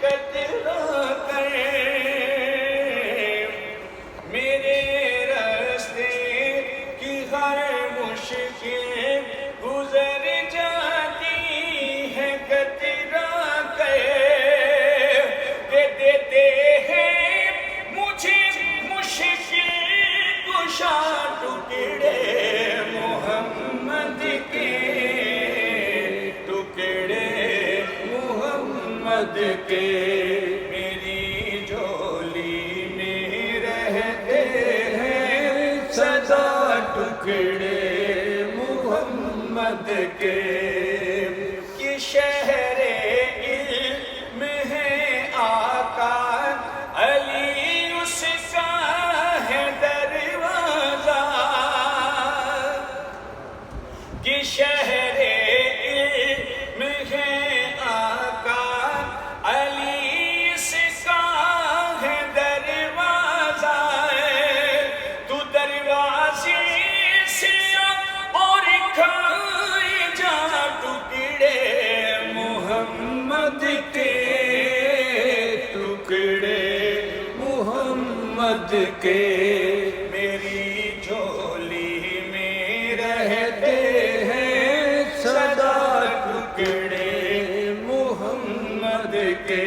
कतरा करे, मेरे रास्ते की हर मुश्किल गुजर जाती है कतरा करे, दे देते हैं मुझे मुश्किल कुशा टुकड़े मोहम्मद के, टुकड़े मोहम्मद के। मेरी झोली में रहते हैं सदा टुकड़े मोहम्मद के। कि शहरे इल्म है आका अली उसका है दरवाजा, कि शहरे इल्म है आका अली उसका है दरवाजा, तू दरवाजे से और खाए जा टुकड़े मोहम्मद के, टुकड़े मोहम्मद के। मेरी झोली में रहते हैं सदा टुकड़े मोहम्मद के।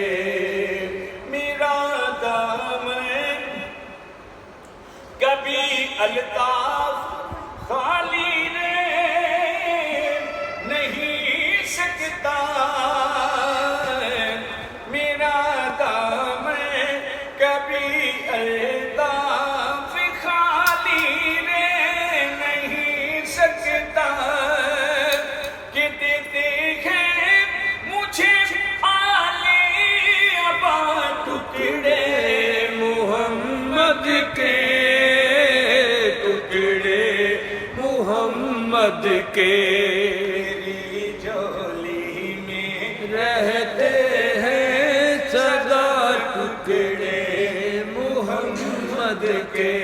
मेरा दामन कभी अल्ताफ खाली रह नहीं सकता, मेरा दामन कभी अल्ताफ खाली रह नहीं सकता, कि देते हैं मुझे आले अबा टुकड़े मोहम्मद के, टुकड़े मोहम्मद के। मेरी झोली में रहते हैं सदा टुकड़े मोहम्मद के।